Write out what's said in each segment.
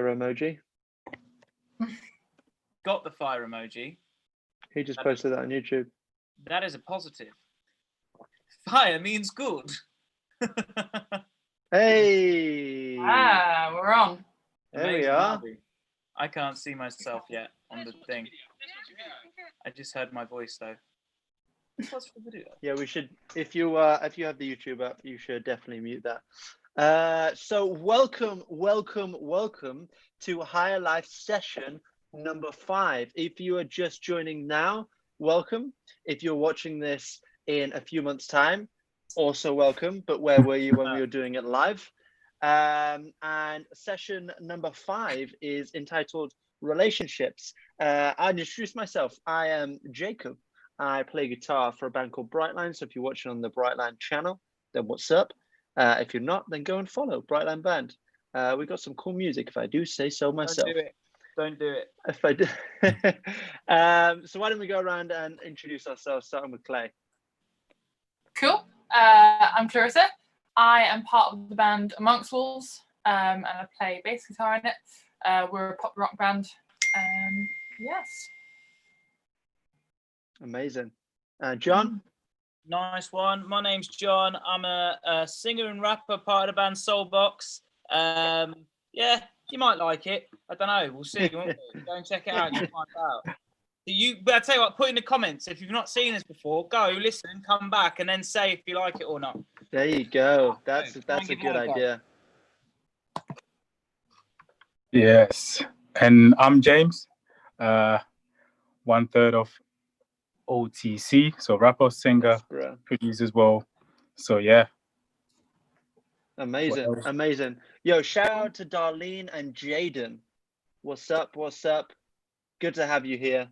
fire emoji. Got the fire emoji. He just posted that on YouTube. That is a positive. Fire means good. Hey! We're on. There we are. I can't see myself yet on the thing. I just heard my voice though. What's for the video? Yeah, we should. If you have the YouTube app, you should definitely mute that. So welcome to Higher Life session number 5. If you are just joining now, welcome. If you're watching this in a few months' time, also welcome. But where were you when we were doing it live? And session number 5 is entitled Relationships. I'll introduce myself. I am Jacob. I play guitar for a band called Brightline. So if you're watching on the Brightline channel, then what's up? If you're not, then go and follow Brightline Band. We got some cool music, if I do say so myself. Don't do it. If I do. So why don't we go around and introduce ourselves, starting with Clay. Cool. I'm Clarissa. I am part of the band Amongst Wolves, and I play bass guitar in it. We're a pop rock band. Yes. Amazing. John? Nice one. My name's John. I'm a singer and rapper, part of the band Soulbox. Yeah, you might like it. I don't know. We'll see. Won't we? Go and check it out and you'll find out. But I tell you what, put in the comments if you've not seen this before. Go listen, come back, and then say if you like it or not. There you go. That's a good idea. Yes, and I'm James, 1/3 of OTC, so rapper, singer, producer as well. So yeah. Amazing. Yo, shout out to Darlene and Jaden. What's up? Good to have you here.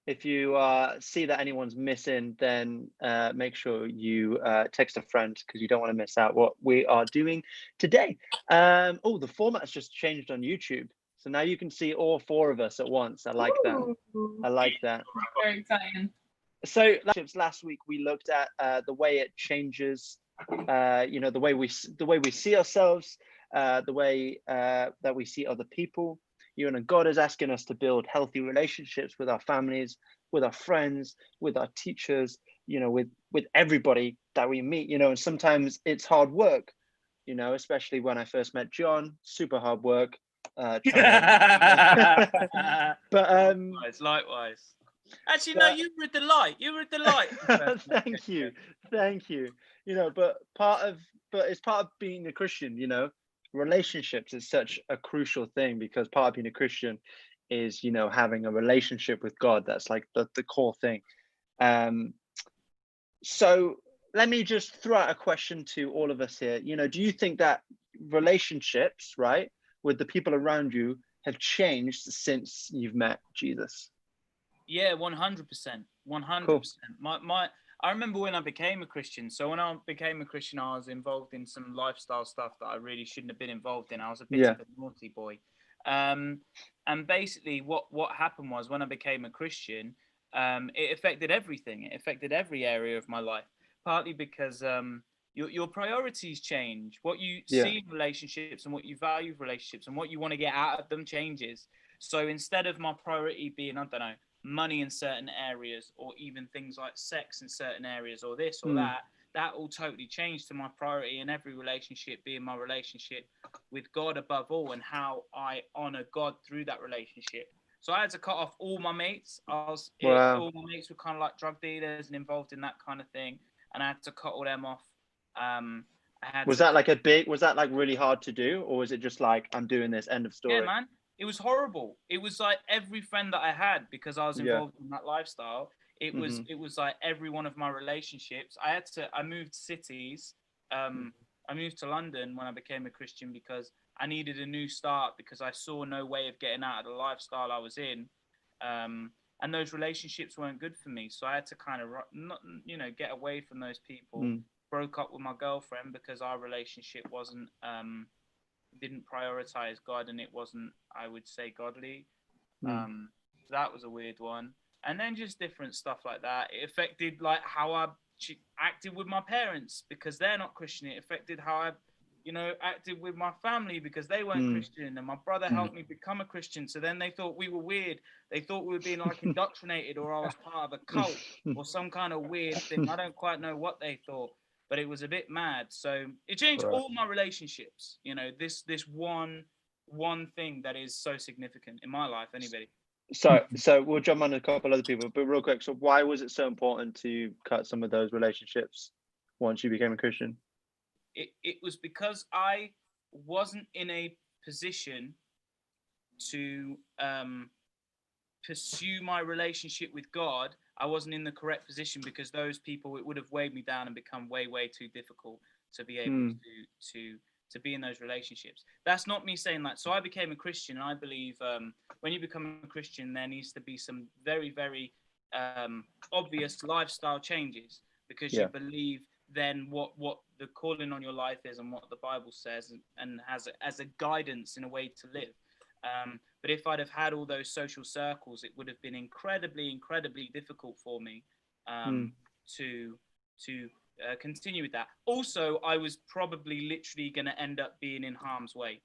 If you see that anyone's missing, then make sure you text a friend because you don't want to miss out what we are doing today. The format's just changed on YouTube. So now you can see all 4 of us at once. I like that. Very exciting. So last week we looked at the way it changes, the way we see ourselves, the way that we see other people. God is asking us to build healthy relationships with our families, with our friends, with our teachers, with everybody that we meet, and sometimes it's hard work, especially when I first met John, super hard work. But likewise. Actually, no, you were a delight. Thank you. But it's part of being a Christian, relationships is such a crucial thing because part of being a Christian is, having a relationship with God. That's like the core thing. So let me just throw out a question to all of us here. Do you think that relationships, right, with the people around you have changed since you've met Jesus? Yeah, 100%. 100%. Cool. I remember when I became a Christian. So when I became a Christian, I was involved in some lifestyle stuff that I really shouldn't have been involved in. I was a bit of a naughty boy. And basically what happened was when I became a Christian, it affected everything. It affected every area of my life, partly because your priorities change. What you see in relationships and what you value relationships and what you want to get out of them changes. So instead of my priority being, I don't know, money in certain areas or even things like sex in certain areas or this or that all totally changed to my priority in every relationship being my relationship with God above all and how I honor God through that relationship. So I had to cut off all my mates. All my mates were kind of like drug dealers and involved in that kind of thing, and I had to cut all them off. Was that like really hard to do, or was it just like, I'm doing this, end of story? Yeah, man. It was horrible. It was like every friend that I had, because I was involved in that lifestyle. It was like every one of my relationships. I moved cities. I moved to London when I became a Christian because I needed a new start because I saw no way of getting out of the lifestyle I was in. And those relationships weren't good for me. So I had to kind of, get away from those people. Broke up with my girlfriend because our relationship didn't prioritize God and it wasn't, I would say, godly. So that was a weird one. And then just different stuff like that. It affected like how I acted with my parents because they're not Christian. It affected how I you know, acted with my family because they weren't Christian, and my brother helped me become a Christian. So then they thought we were weird. They thought we were being like indoctrinated, or I was part of a cult or some kind of weird thing. I don't quite know what they thought, but it was a bit mad. So it changed all my relationships. You know, this one thing that is so significant in my life. Anybody? So we'll jump on a couple other people, but real quick. So why was it so important to cut some of those relationships once you became a Christian? It was because I wasn't in a position to pursue my relationship with God. I wasn't in the correct position because those people, it would have weighed me down and become way too difficult to be able to be in those relationships. That's not me saying that. So I became a Christian, and I believe when you become a Christian, there needs to be some very obvious lifestyle changes, because you believe then what the calling on your life is and what the Bible says, and has as a guidance in a way to live. But if I'd have had all those social circles, it would have been incredibly difficult for me to continue with that. Also, I was probably literally going to end up being in harm's way,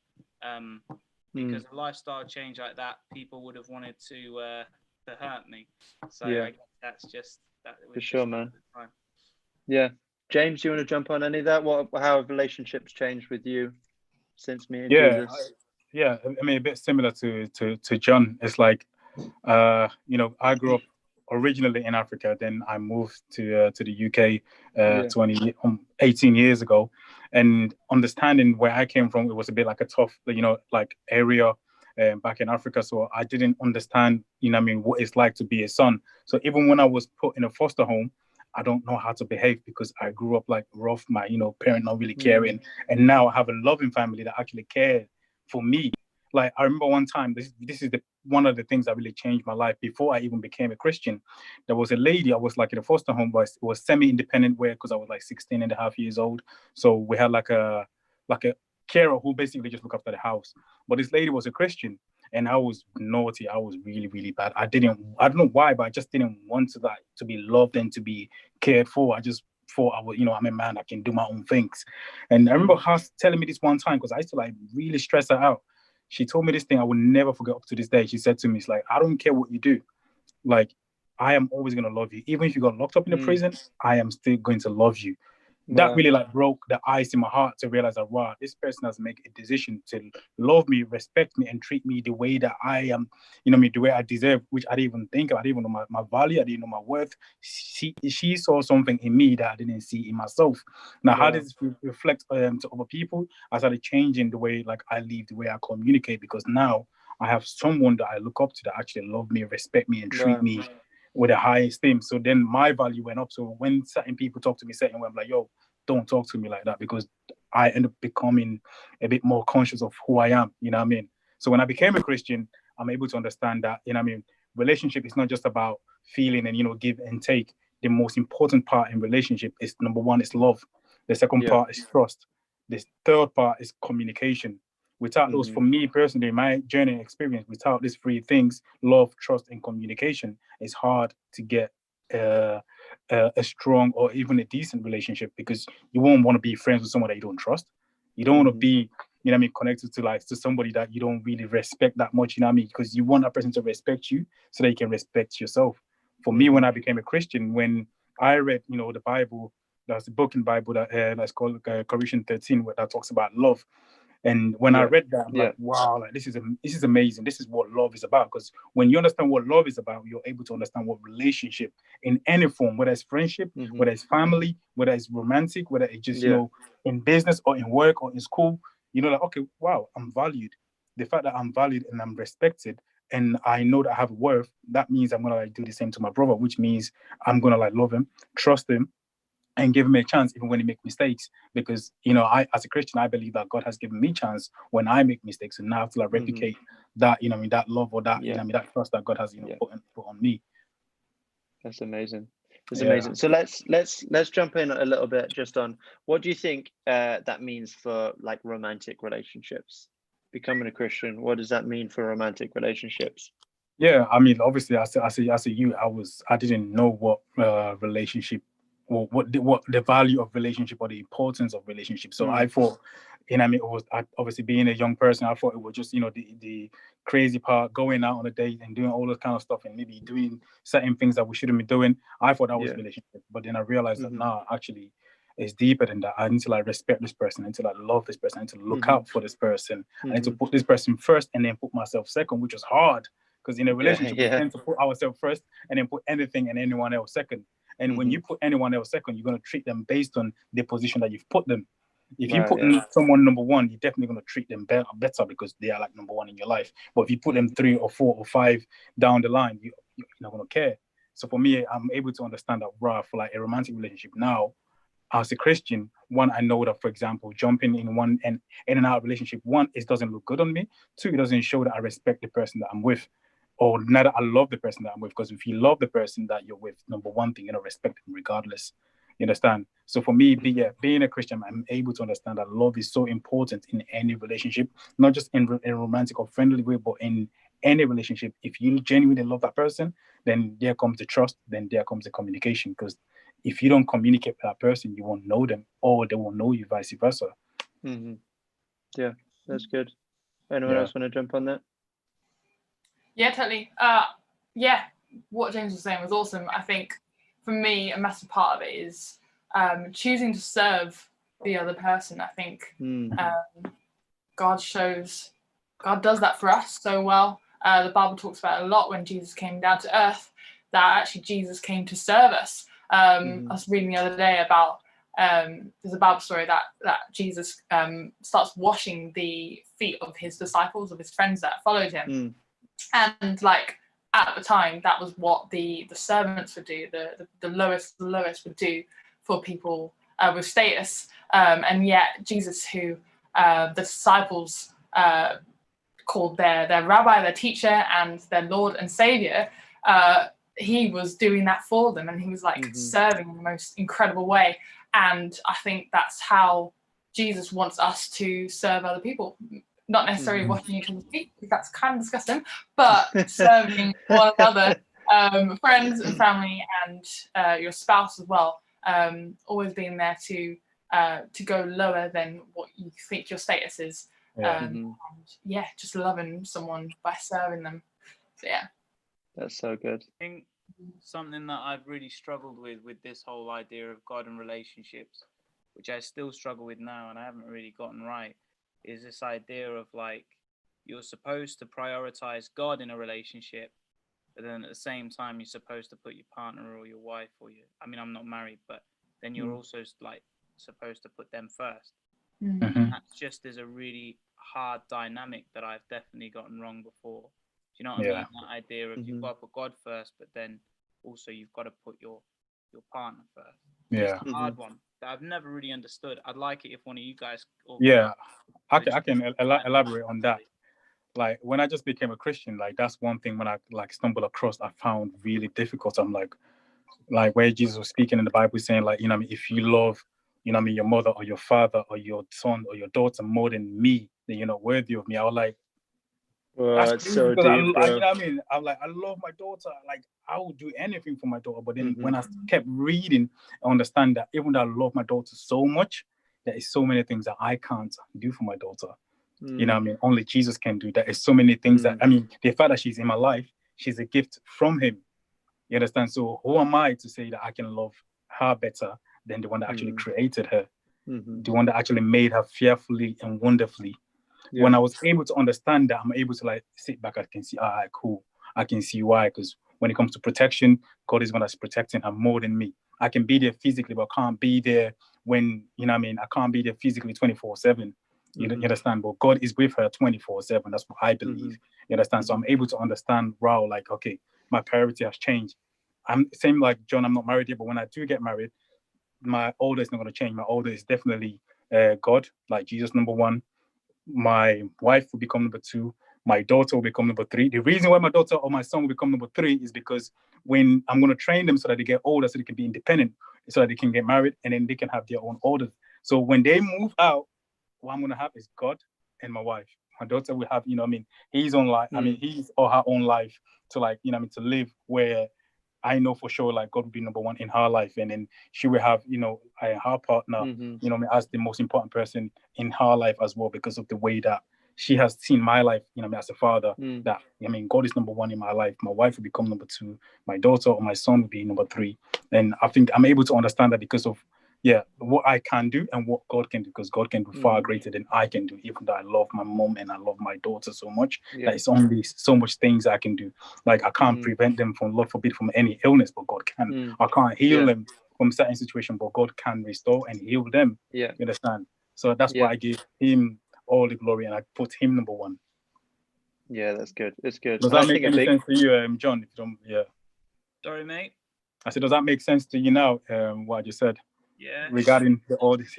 because a lifestyle change like that, people would have wanted to hurt me. So I guess that's just that. For sure, man. Yeah. James, do you want to jump on any of that? How have relationships changed with you since meeting Jesus? I mean, a bit similar to John. It's like, you know, I grew up originally in Africa, then I moved to the UK 18 years ago, and understanding where I came from, it was a bit like a tough, you know, like area back in Africa. So I didn't understand, you know, I mean, what it's like to be a son. So even when I was put in a foster home, I don't know how to behave because I grew up like rough, my, you know, parent not really caring. And now I have a loving family that actually cared for me. Like, I remember one time, this is one of the things that really changed my life before I even became a Christian. There was a lady, I was like in a foster home, but it was semi-independent way because I was like 16 and a half years old. So we had like a carer who basically just looked after the house. But this lady was a Christian. And I was naughty. I was really bad. I don't know why, but I just didn't want to be loved and to be cared for. I just thought I'm a man. I can do my own things. And I remember her telling me this one time, because I used to like really stress her out. She told me this thing I will never forget up to this day. She said to me, it's like, I don't care what you do. Like, I am always going to love you. Even if you got locked up in a prison, I am still going to love you. That really like broke the ice in my heart to realize that, wow, this person has made a decision to love me, respect me, and treat me the way that I am, you know, the way I deserve, which I didn't even think of. I didn't even know my value. I didn't know my worth. She saw something in me that I didn't see in myself. Now, how does this reflect to other people? I started changing the way like I live, the way I communicate, because now I have someone that I look up to that actually love me, respect me, and treat me with a high esteem. So then my value went up. So when certain people talk to me certain way, I'm like, yo, don't talk to me like that, because I end up becoming a bit more conscious of who I am, you know what I mean? So when I became a Christian, I'm able to understand that, you know what I mean, relationship is not just about feeling and, you know, give and take. The most important part in relationship is, number one, is love. The second part is trust. The third part is communication. Without those, for me personally, my journey and experience, without these three things, love, trust, and communication, it's hard to get a strong or even a decent relationship, because you won't want to be friends with someone that you don't trust. You don't want to be, you know what I mean, connected to somebody that you don't really respect that much, you know what I mean? Because you want that person to respect you so that you can respect yourself. For me, when I became a Christian, when I read, you know, the Bible, there's a book in the Bible that's called Corinthians 13, where that talks about love. And when I read that, I'm like, wow, like this is amazing. This is what love is about. Because when you understand what love is about, you're able to understand what relationship in any form, whether it's friendship, whether it's family, whether it's romantic, whether it's just, you know, in business or in work or in school, you know, like, okay, wow, I'm valued. The fact that I'm valued and I'm respected and I know that I have worth, that means I'm going to like do the same to my brother, which means I'm going to like love him, trust him, and give him a chance even when he makes mistakes. Because, you know, I, as a Christian, I believe that God has given me chance when I make mistakes, and now I have to like replicate that, you know, I mean, that love or that, you know, I mean, that trust that God has, you know, put on me. That's amazing. It's amazing. So let's jump in a little bit just on what do you think that means for like romantic relationships? Becoming a Christian, what does that mean for romantic relationships? Yeah, I mean, obviously, as a youth, I didn't know what relationship, or what the value of relationship or the importance of relationship. So I thought you know what I mean, it was obviously being a young person, I thought it was just, you know, the crazy part, going out on a date and doing all this kind of stuff and maybe doing certain things that we shouldn't be doing. I thought that was a relationship, but then I realized that actually it's deeper than that. I need to like respect this person, I need to like love this person, I need to look out for this person, I need to put this person first and then put myself second, which is hard because in a relationship we tend to put ourselves first and then put anything and anyone else second. And when you put anyone else second, you're going to treat them based on the position that you've put them. If you put someone number one, you're definitely going to treat them better because they are like number one in your life. But if you put them 3 or 4 or 5 down the line, you're not going to care. So for me, I'm able to understand that for like a romantic relationship now, as a Christian, one, I know that, for example, jumping in one and in and out of relationship, one, it doesn't look good on me. 2, it doesn't show that I respect the person that I'm with, or not that I love the person that I'm with. Because if you love the person that you're with, number one thing, you're going to respect them regardless. You understand? So for me, being a Christian, I'm able to understand that love is so important in any relationship, not just in a romantic or friendly way, but in any relationship. If you genuinely love that person, then there comes the trust, then there comes the communication. Because if you don't communicate with that person, you won't know them, or they won't know you, vice versa. Yeah, that's good. Anyone else want to jump on that? Yeah, totally. What James was saying was awesome. I think for me, a massive part of it is choosing to serve the other person. I think God does that for us so well. The Bible talks about it a lot when Jesus came down to earth, that actually Jesus came to serve us. I was reading the other day about there's a Bible story that Jesus starts washing the feet of his disciples, of his friends that followed him. And like at the time, that was what the servants would do, the lowest would do for people with status. And yet Jesus, who the disciples called their rabbi, their teacher, and their Lord and Savior, he was doing that for them, and he was like serving in the most incredible way. And I think that's how Jesus wants us to serve other people. Not necessarily washing each other's feet, because that's kind of disgusting, but serving one another, friends and family, and your spouse as well. Always being there to go lower than what you think your status is. And just loving someone by serving them. So yeah. That's so good. I think something that I've really struggled with this whole idea of God and relationships, which I still struggle with now and I haven't really gotten right, is this idea of like you're supposed to prioritize God in a relationship, but then at the same time you're supposed to put your partner or your wife or I'm not married, but then you're also like supposed to put them first. That's just is a really hard dynamic that I've definitely gotten wrong before. Do you know what I mean? That idea of you've got to put God first, but then also you've got to put your partner first. Yeah. It's a hard one that I've never really understood. I'd like it if one of you guys. I can elaborate on that. Like when I just became a Christian, like that's one thing when I like stumbled across, I found really difficult. I'm like where Jesus was speaking in the Bible, saying like, if you love, your mother or your father or your son or your daughter more than me, then you're not worthy of me. I was like, it's so deep, you know what I mean? I'm like, I love my daughter. Like, I would do anything for my daughter. But then when I kept reading, I understand that even though I love my daughter so much, there is so many things that I can't do for my daughter. You know what I mean? Only Jesus can do that. There's so many things that, the fact that she's in my life, she's a gift from him. You understand? So who am I to say that I can love her better than the one that actually created her? The one that actually made her fearfully and wonderfully. When I was able to understand that, I'm able to like sit back. I can see, cool. I can see why. Because when it comes to protection, God is one that's protecting her more than me. I can be there physically, but I can't be there when, I can't be there physically 24/7. You understand? But God is with her 24/7. That's what I believe. You understand? So I'm able to understand, wow, like, okay, my priority has changed. I'm same like John, I'm not married yet, but when I do get married, my order is not going to change. My order is definitely God, like Jesus, number one. My wife will become number 2. My daughter will become number 3. The reason why my daughter or my son will become number 3 is because when I'm going to train them so that they get older, so they can be independent, so that they can get married, and then they can have their own orders. So when they move out, what I'm going to have is God and my wife. My daughter will have, his own life. His or her own life to like, to live where I know for sure like God will be number one in her life, and then she will have, you know, her partner, you know, as the most important person in her life as well, because of the way that she has seen my life, you know, as a father. That, I mean, God is number one in my life. My wife will become number two. My daughter or my son will be number three. And I think I'm able to understand that because of what I can do and what God can do, because God can do far greater than I can do. Even though I love my mom and I love my daughter so much, that it's only so much things I can do. Like I can't prevent them from, Lord forbid, from any illness, but God can. I can't heal them from certain situations, but God can restore and heal them. You understand? So that's why I give him all the glory and I put him number one. Yeah, that's good. It's good. Does that make any sense to you, John? If you don't, Sorry, mate. I said, does that make sense to you now? What I just said. Yeah. Regarding all this,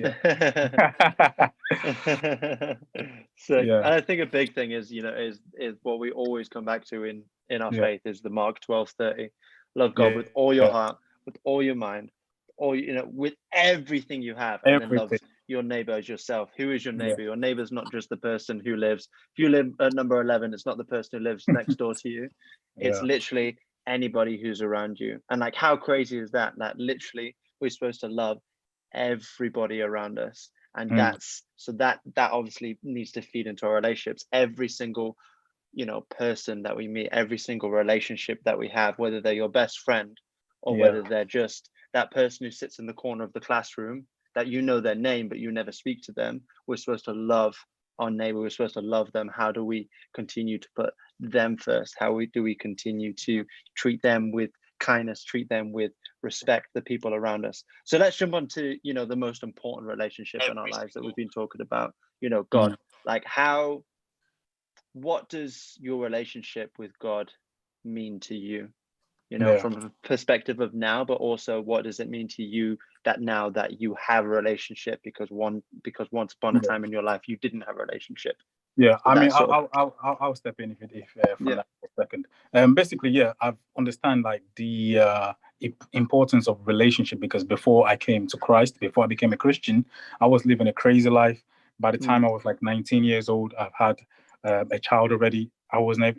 So, and I think a big thing is, you know, is what we always come back to in our faith is the Mark 12:30. Love God with all your heart, with all your mind, all, you know, with everything you have, and then love your neighbor as yourself. Who is your neighbor? Your neighbor's not just the person who lives. If you live at number 11, it's not the person who lives next door to you. It's literally anybody who's around you. And like, how crazy is that? That literally we're supposed to love everybody around us. And that's so that obviously needs to feed into our relationships. Every single, you know, person that we meet, every single relationship that we have, whether they're your best friend or whether they're just that person who sits in the corner of the classroom that you know their name but you never speak to them. We're supposed to love our neighbor. We're supposed to love them. How do we continue to put them first? How do we continue to treat them with kindness, treat them with respect, the people around us? So let's jump on to, you know, the most important relationship in our lives that we've been talking about, you know, God. Like what does your relationship with God mean to you? You know, from a perspective of now, but also what does it mean to you that now that you have a relationship, because once upon a time in your life you didn't have a relationship. Yeah, I mean, I'll step in if from that for a second. Basically, I've understand like the importance of relationship, because before I came to Christ, before I became a Christian, I was living a crazy life. By the time I was like 19 years old, I've had a child already. I was never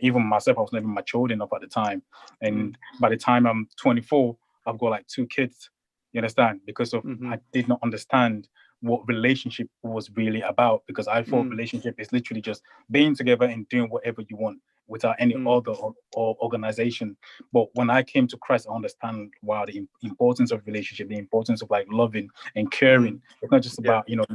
matured enough at the time. And by the time I'm 24, I've got like 2 kids. You understand? Because of I did not understand what relationship was really about, because I thought relationship is literally just being together and doing whatever you want without any other or organization. But when I came to Christ, I understand, wow, the importance of relationship, the importance of like loving and caring. It's not just about, you know,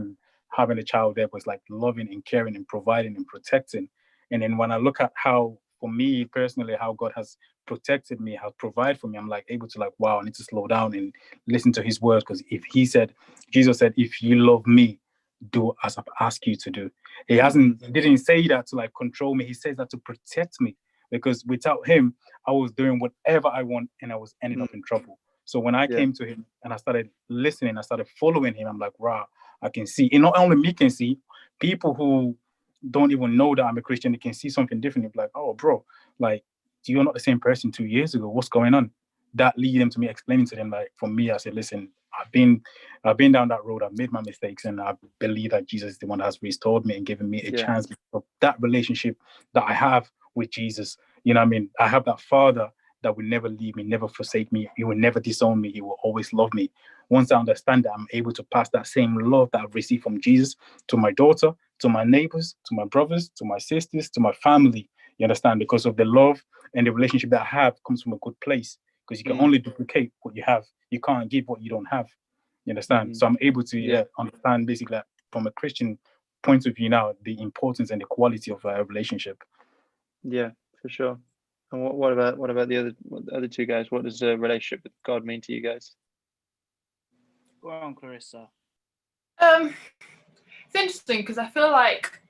having a child there, but it's like loving and caring and providing and protecting. And then when I look at how, for me personally, how God has protected me, has provided for me, I'm like able to like, wow, I need to slow down and listen to his words. Because if Jesus said, if you love me, do as I've asked you to do. He didn't say that to like control me. He says that to protect me, because without him, I was doing whatever I want and I was ending up in trouble. So when I came to him and I started listening, I started following him, I'm like, wow, I can see. And not only me can see, people who don't even know that I'm a Christian, they can see something different. They're like, oh, bro, like, you're not the same person 2 years ago. What's going on? That lead them to me explaining to them, like, for me, I said, listen, I've been down that road. I've made my mistakes, and I believe that Jesus is the one that has restored me and given me a chance. Of that relationship that I have with Jesus, you know what I mean? I have that Father that will never leave me, never forsake me. He will never disown me. He will always love me. Once I understand that, I'm able to pass that same love that I've received from Jesus to my daughter, to my neighbors, to my brothers, to my sisters, to my family. You understand? Because of the love and the relationship that I have comes from a good place. Because you can only duplicate what you have. You can't give what you don't have. You understand? So I'm able to understand basically that from a Christian point of view now, the importance and the quality of a relationship. Yeah, for sure. And what about the other 2 guys? What does a relationship with God mean to you guys? Go on, Clarissa. It's interesting because I feel like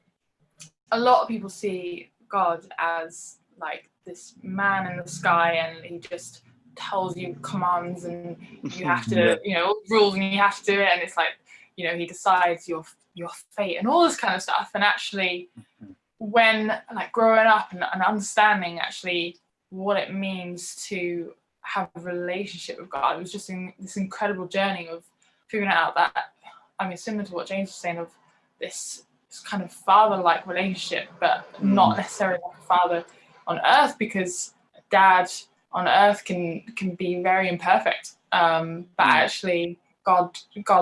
a lot of people see God as like this man in the sky, and he just tells you commands and you have to, you know, rules and you have to do it, and it's like, you know, he decides your fate and all this kind of stuff. And actually, when like growing up and understanding actually what it means to have a relationship with God, it was just this incredible journey of figuring out that, I mean, similar to what James was saying, of this kind of father-like relationship, but not necessarily like a father on earth, because dad on earth can be very imperfect. But actually, God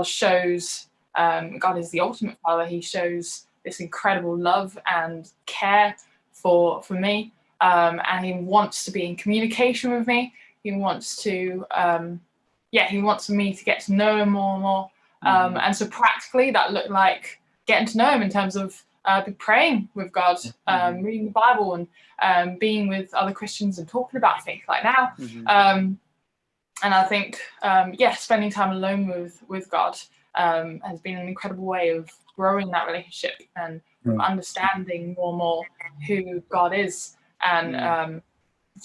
shows, God is the ultimate Father. He shows this incredible love and care for me, and He wants to be in communication with me. He wants to, he wants me to get to know Him more and more. And so practically, that looked like getting to know Him in terms of praying with God, reading the Bible, and being with other Christians and talking about faith like now. And I think, spending time alone with God has been an incredible way of growing that relationship and understanding more and more who God is, and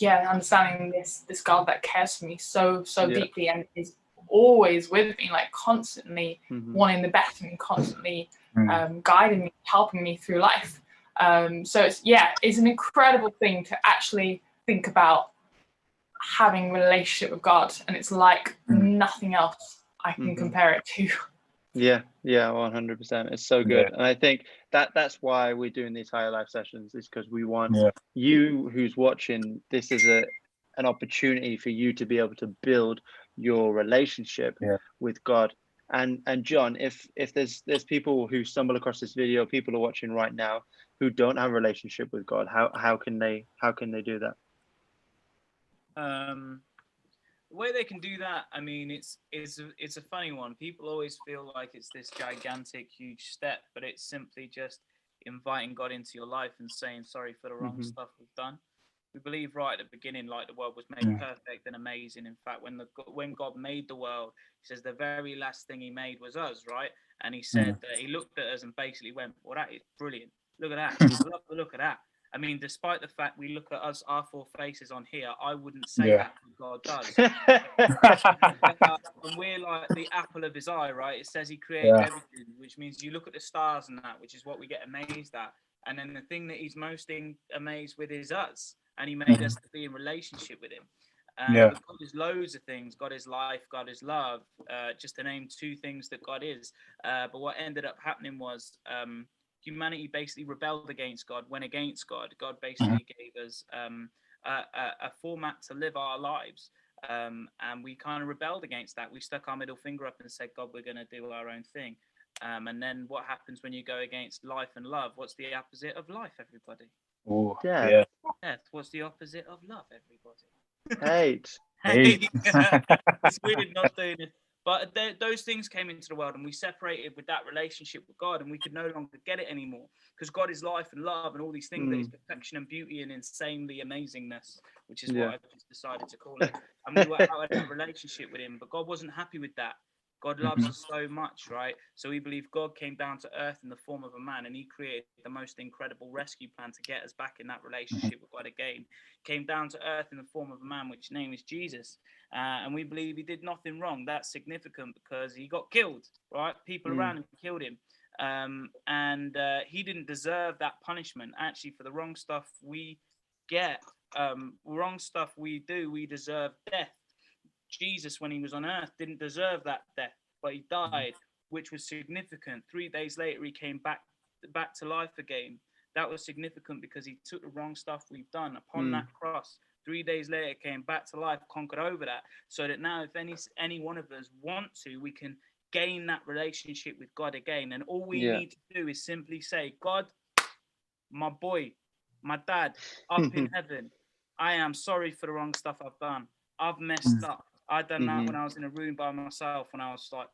understanding this God that cares for me so deeply and is always with me, like constantly wanting the best for me, constantly guiding me, helping me through life. So it's an incredible thing to actually think about having a relationship with God, and it's like nothing else I can compare it to. Yeah, 100%. It's so good. And I think that's why we're doing these higher life sessions, is because we want you who's watching, this is an opportunity for you to be able to build your relationship with God. And John, if there's people who stumble across this video, people are watching right now who don't have a relationship with God, how can they do that? The way they can do that, I mean, it's a funny one. People always feel like it's this gigantic, huge step, but it's simply just inviting God into your life and saying sorry for the wrong stuff we've done. We believe right at the beginning, like, the world was made perfect and amazing. In fact, when God made the world, He says the very last thing He made was us, right? And He said that He looked at us and basically went, "Well, that is brilliant. Look at that. Love the look at that." I mean, despite the fact we look at us, our four faces on here, I wouldn't say that God does. And we're like the apple of His eye, right? It says He created everything, which means you look at the stars and that, which is what we get amazed at. And then the thing that He's most amazed with is us. And He made us to be in relationship with Him. But God is loads of things. God is life. God is love. Just to name two things that God is. But what ended up happening was humanity basically rebelled against God, went against God. God basically gave us a format to live our lives. And we kind of rebelled against that. We stuck our middle finger up and said, God, we're going to do our own thing. And then what happens when you go against life and love? What's the opposite of life, everybody? Oh, Death. What's the opposite of love, everybody? Hate. It's weird not doing it. But those things came into the world, and we separated with that relationship with God, and we could no longer get it anymore, because God is life and love and all these things that is perfection and beauty and insanely amazingness, which is what I've just decided to call it. And we were out in that relationship with Him, but God wasn't happy with that. God loves us so much, right? So we believe God came down to earth in the form of a man, and He created the most incredible rescue plan to get us back in that relationship with God again. Came down to earth in the form of a man, which name is Jesus. And we believe He did nothing wrong. That's significant because He got killed, right? People around Him killed Him. And He didn't deserve that punishment. Actually, for the wrong stuff we get, wrong stuff we do, we deserve death. Jesus, when He was on earth, didn't deserve that death, but He died, which was significant. 3 days later, He came back to life again. That was significant because He took the wrong stuff we've done upon that cross. 3 days later, came back to life, conquered over that, so that now if any one of us want to, we can gain that relationship with God again. And all we need to do is simply say, God, my boy, my dad, up in heaven, I am sorry for the wrong stuff I've done. I've messed up. I done that when I was in a room by myself when I was like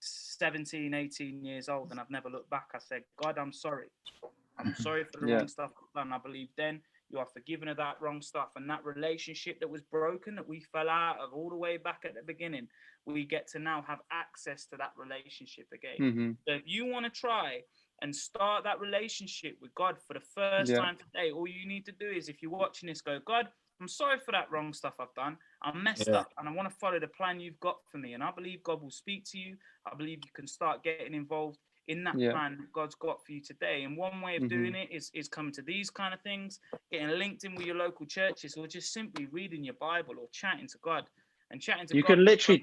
17, 18 years old, and I've never looked back. I said, God, I'm sorry. I'm sorry for the wrong stuff I've done. I believe then you are forgiven of that wrong stuff, and that relationship that was broken, that we fell out of all the way back at the beginning, we get to now have access to that relationship again. So if you want to try and start that relationship with God for the first time today, all you need to do is, if you're watching this, go, God, I'm sorry for that wrong stuff I've done. I'm messed up, and I want to follow the plan you've got for me. And I believe God will speak to you. I believe you can start getting involved in that plan that God's got for you today. And one way of doing it is coming to these kind of things, getting linked in with your local churches, or just simply reading your Bible or chatting to God. And chatting to God. You can literally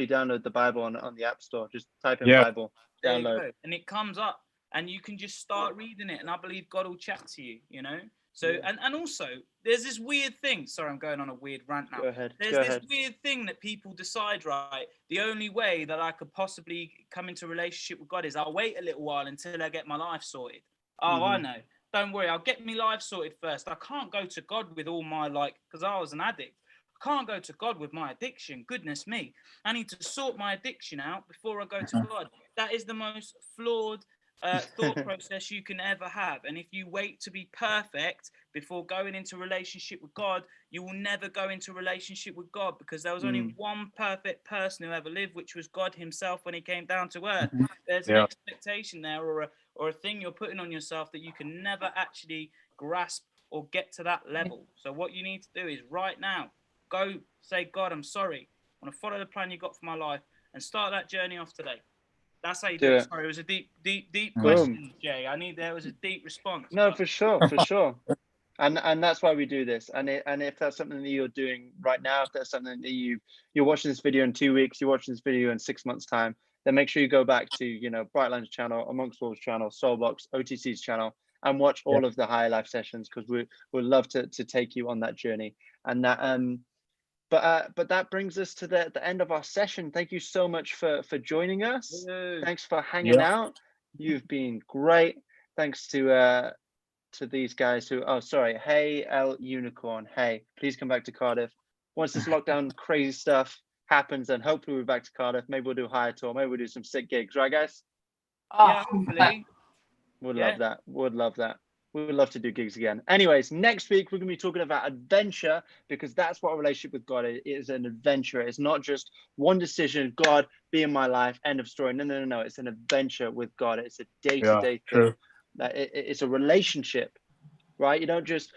download the Bible on the App Store. Just type in Bible, download, and it comes up, and you can just start reading it. And I believe God will chat to you, you know. So, and also, there's this weird thing. Sorry, I'm going on a weird rant now. Go ahead. There's this weird thing that people decide, right? The only way that I could possibly come into a relationship with God is I'll wait a little while until I get my life sorted. Oh, I know. Don't worry. I'll get my life sorted first. I can't go to God with all my, because I was an addict. I can't go to God with my addiction. Goodness me. I need to sort my addiction out before I go to God. That is the most flawed thought process you can ever have. And if you wait to be perfect before going into a relationship with God, you will never go into a relationship with God, because there was only one perfect person who ever lived, which was God himself when he came down to earth. There's an expectation there, or a thing you're putting on yourself that you can never actually grasp or get to that level. So what you need to do is right now, go say, God, I'm sorry. I want to follow the plan you got for my life, and start that journey off today. That's how you do it. Sorry, it was a deep question, Jay. There was a deep response. No, for sure. And that's why we do this. And if that's something that you're doing right now, if that's something that you're watching this video in 2 weeks, you're watching this video in 6 months' time, then make sure you go back to Brightline's channel, Amongst Wolves channel, Soulbox, OTC's channel, and watch all of the Higher Life sessions, because we'd love to take you on that journey. And that But that brings us to the end of our session. Thank you so much for joining us. Thanks for hanging out. You've been great. Thanks to these guys who, Hey L Unicorn. Hey, please come back to Cardiff. Once this lockdown crazy stuff happens, and hopefully we're back to Cardiff. Maybe we'll do a higher tour. Maybe we'll do some sick gigs, right, guys? Yeah, hopefully. Would love that. We would love to do gigs again. Anyways, next week we're going to be talking about adventure, because that's what a relationship with God is, an adventure. It's not just one decision, God, be in my life, end of story. No. It's an adventure with God. It's a day-to-day thing. It's a relationship, right? You don't just,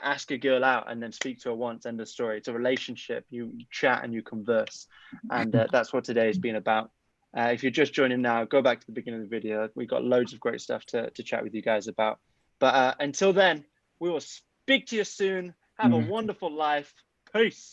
ask a girl out and then speak to her once, end of story. It's a relationship. You chat and you converse. And that's what today has been about. If you're just joining now, go back to the beginning of the video. We've got loads of great stuff to chat with you guys about. But until then, we will speak to you soon. Have a wonderful life. Peace.